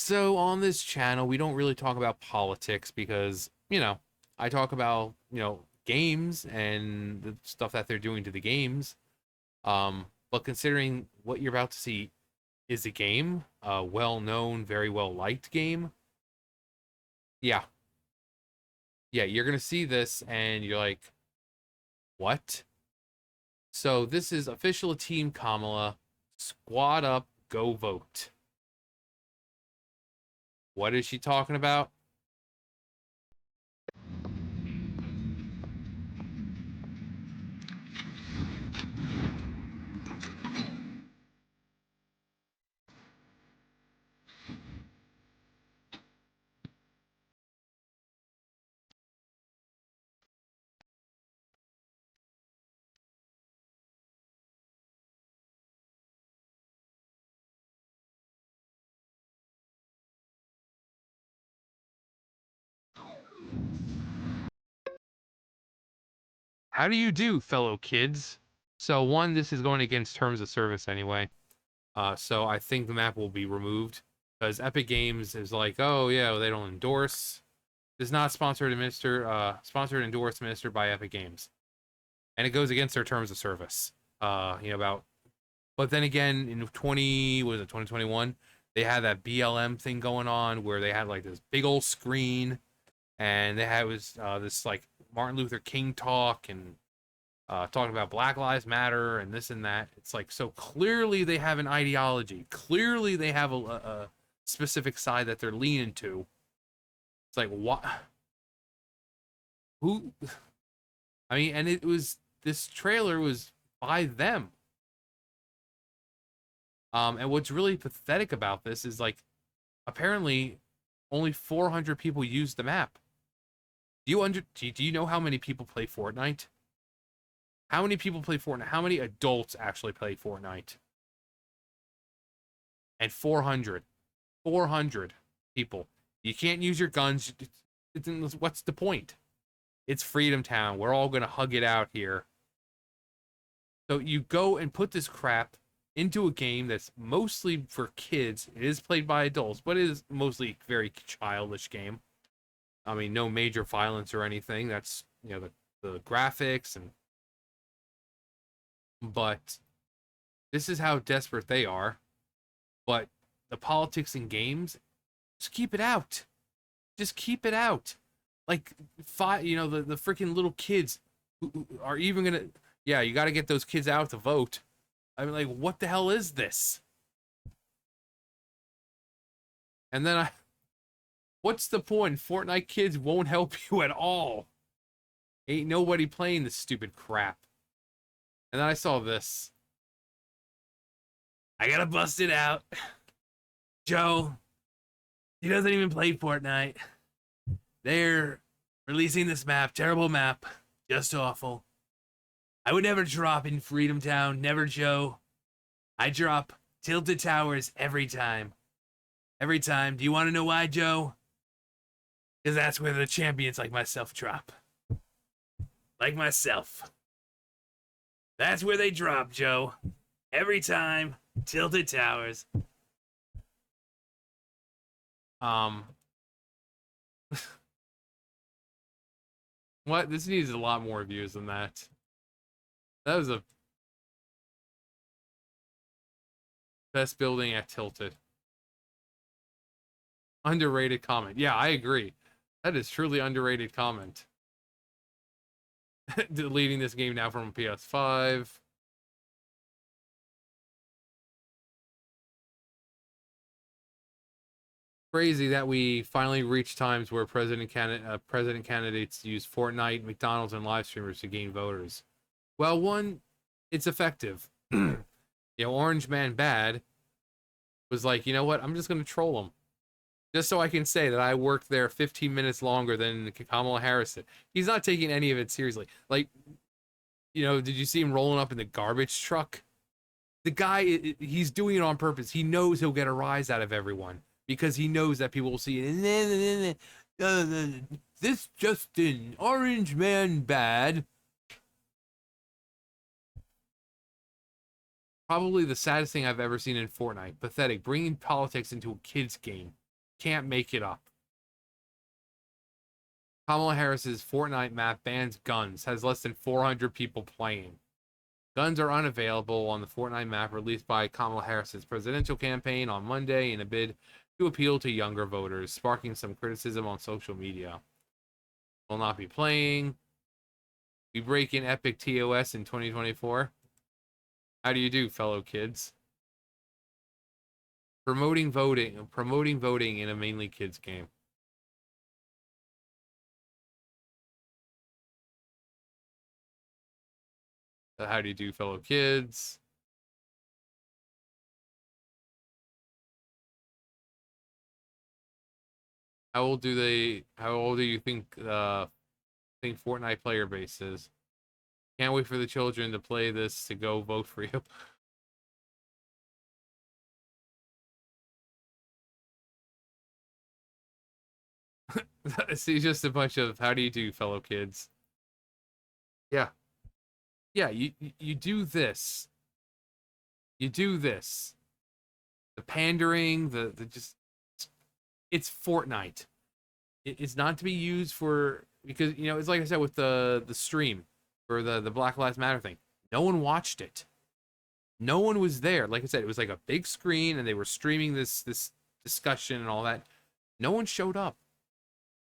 So on this channel, we don't really talk about politics because, I talk about, games and the stuff that they're doing to the games. But considering what you're about to see is a game, a well-known, very well-liked game, yeah, yeah, you're gonna see this and you're like, what? So this is official Team Kamala. Squad up, go vote. What is she talking about? How do you do, fellow kids? So one, this is going against terms of service anyway. So I think the map will be removed because Epic Games is like, oh yeah, well, they don't endorse. It's not sponsored, endorsed, administered by Epic Games, and it goes against their terms of service. About. But then again, in 2021, they had that BLM thing going on where they had like this big old screen, and they had was this like Martin Luther King talk and talking about Black Lives Matter and this and that. It's like, so clearly they have an ideology. Clearly they have a specific side that they're leaning to. It's like, what? Who? I mean, and this trailer was by them. And what's really pathetic about this is like, apparently, only 400 people use the map. Do you know how many people play Fortnite? How many people play Fortnite? How many adults actually play Fortnite? And 400 people. You can't use your guns. What's the point? It's Freedom Town. We're all gonna hug it out here. So you go and put this crap into a game that's mostly for kids. It is played by adults, but it is mostly a very childish game. I mean, no major violence or anything. That's the graphics and but this is how desperate they are. But the politics in games, just keep it out. Just keep it out. Like the freaking little kids who are even gonna. Yeah, you got to get those kids out to vote. I mean, like, what the hell is this? And then what's the point? Fortnite kids won't help you at all. Ain't nobody playing this stupid crap. And then I saw this. I gotta bust it out. Joe, he doesn't even play Fortnite. They're releasing this map, terrible map, just awful. I would never drop in Freedom Town, never, Joe. I drop Tilted Towers every time. Every time. Do you want to know why, Joe? Because that's where the champions like myself drop. Like myself. That's where they drop, Joe. Every time. Tilted Towers. What? This needs a lot more views than that. That was a best building at Tilted. Underrated comment. Yeah, I agree. That is truly underrated comment. Deleting this game now from PS5. Crazy that we finally reached times where president candidates use Fortnite, McDonald's, and live streamers to gain voters. Well, one, it's effective. Orange Man Bad was like, you know what? I'm just gonna troll him, just so I can say that I worked there 15 minutes longer than Kamala Harris did. He's not taking any of it seriously. Like, did you see him rolling up in the garbage truck? The guy, he's doing it on purpose. He knows he'll get a rise out of everyone because he knows that people will see it. This Justin Orange Man Bad. Probably the saddest thing I've ever seen in Fortnite. Pathetic. Bringing politics into a kid's game. can't make it up. Kamala Harris's Fortnite map bans guns, has less than 400 people playing. Guns are unavailable on the Fortnite map released by Kamala Harris's presidential campaign on Monday in a bid to appeal to younger voters, sparking some criticism on social media. Will not be playing. We break in Epic TOS in 2024. How do you do, fellow kids? Promoting voting in a mainly kids game. How do you do, fellow kids? How old do you think Fortnite player base is? Can't wait for the children to play this to go vote for you. See, just a bunch of how do you do, fellow kids? Yeah. Yeah, you do this. You do this. The pandering, the just it's Fortnite. It's not to be used for because it's like I said with the stream for the Black Lives Matter thing. No one watched it. No one was there. Like I said, it was like a big screen and they were streaming this discussion and all that. No one showed up.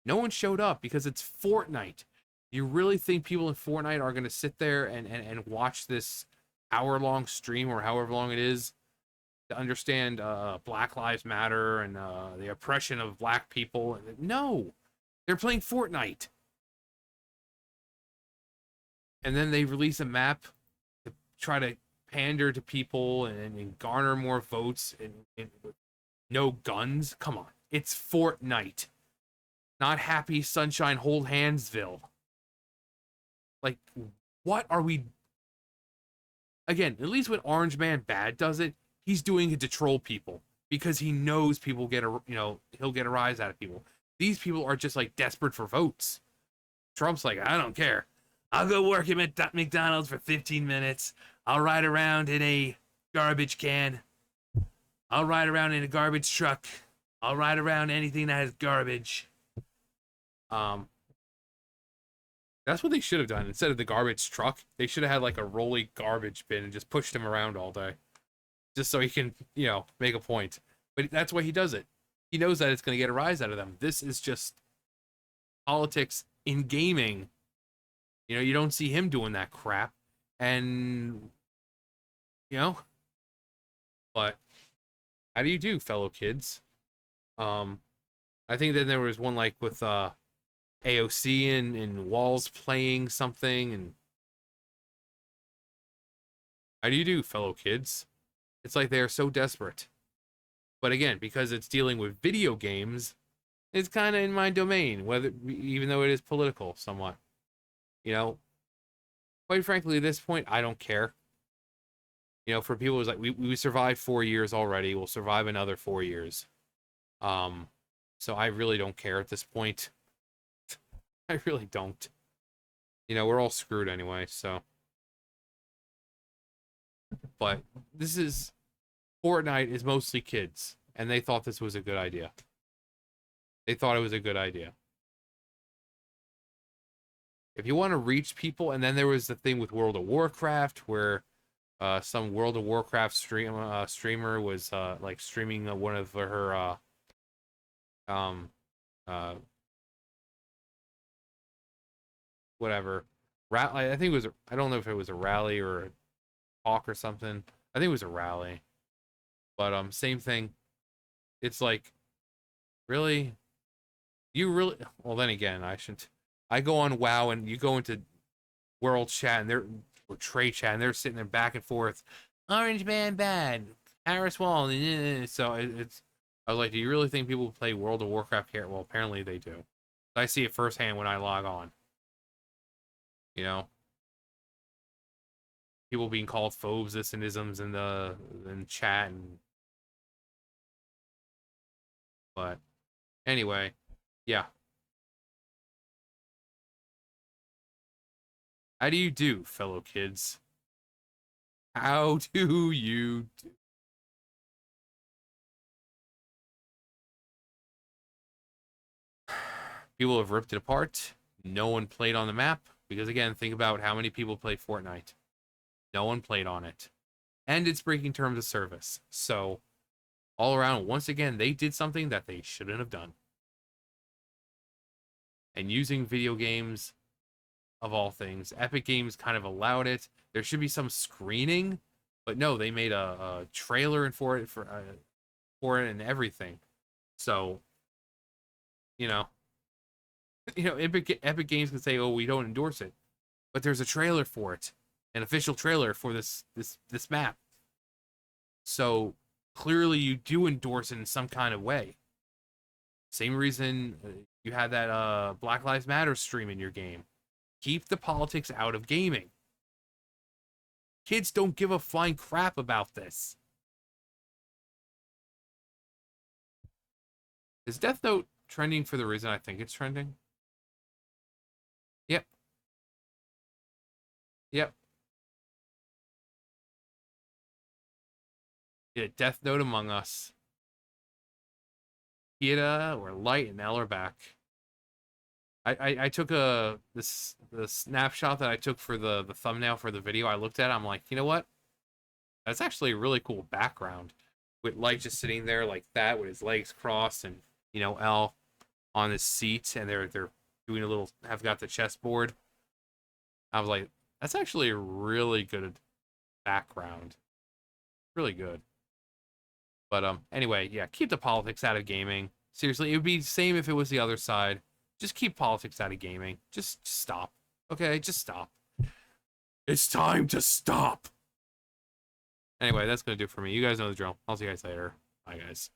No one showed up because it's Fortnite. You really think people in Fortnite are going to sit there and watch this hour-long stream or however long it is to understand Black Lives Matter and the oppression of black people? No, they're playing Fortnite. And then they release a map to try to pander to people and garner more votes and no guns. Come on, it's Fortnite, not Happy Sunshine Hold Handsville. Like, what are we? Again, at least when Orange Man Bad does it, he's doing it to troll people because he knows people he'll get a rise out of people. These people are just like desperate for votes. Trump's like, I don't care. I'll go work at McDonald's for 15 minutes. I'll ride around in a garbage can. I'll ride around in a garbage truck. I'll ride around anything that has garbage. That's what they should have done. Instead of the garbage truck, they should have had like a rolly garbage bin and just pushed him around all day. Just so he can, make a point. But that's why he does it. He knows that it's going to get a rise out of them. This is just politics in gaming. You don't see him doing that crap. And, but how do you do, fellow kids? I think then there was one like with AOC and Walz playing something, and how do you do, fellow kids? It's like they are so desperate. But again, because it's dealing with video games, it's kind of in my domain, even though it is political somewhat. Quite frankly, at this point, I don't care. For people, it's like we survived 4 years already. We'll survive another 4 years. So I really don't care at this point. I really don't. We're all screwed anyway, so. But Fortnite is mostly kids, and they thought this was a good idea. They thought it was a good idea. If you want to reach people, and then there was the thing with World of Warcraft where some World of Warcraft streamer was like streaming one of her whatever. I think it was. I don't know if it was a rally or a talk or something. I think it was a rally. But same thing. It's like, really, you really. Well, then again, I shouldn't. I go on WoW and you go into World Chat and or Trade Chat and they're sitting there back and forth. Orange Man Bad, Harris-Walz. So it's. I was like, do you really think people play World of Warcraft here? Well, apparently they do. I see it firsthand when I log on. People being called phobes, this and isms in chat but anyway, yeah. How do you do, fellow kids? How do you do? People have ripped it apart. No one played on the map because, again, think about how many people play Fortnite. No one played on it. And it's breaking terms of service. So, all around, once again, they did something that they shouldn't have done. And using video games, of all things, Epic Games kind of allowed it. There should be some screening, but no, they made a trailer for it and everything. So, you know, Epic Games can say, "Oh, we don't endorse it," but there's a trailer for it, an official trailer for this map. So clearly, you do endorse it in some kind of way. Same reason you had that Black Lives Matter stream in your game. Keep the politics out of gaming. Kids don't give a flying crap about this. Is Death Note trending for the reason I think it's trending? Yep. Yep. Yeah, Death Note Among Us. Kira or Light and Elle are back. I took the snapshot that I took for the thumbnail for the video. I looked at it, I'm like, you know what? That's actually a really cool background. With Light just sitting there like that with his legs crossed and, Elle on his seat and they're doing have got the chessboard. I was like, that's actually a really good background. Really good. But anyway, yeah, keep the politics out of gaming. Seriously, it would be the same if it was the other side. Just keep politics out of gaming. Just stop. Okay, just stop. It's time to stop. Anyway, that's going to do it for me. You guys know the drill. I'll see you guys later. Bye, guys.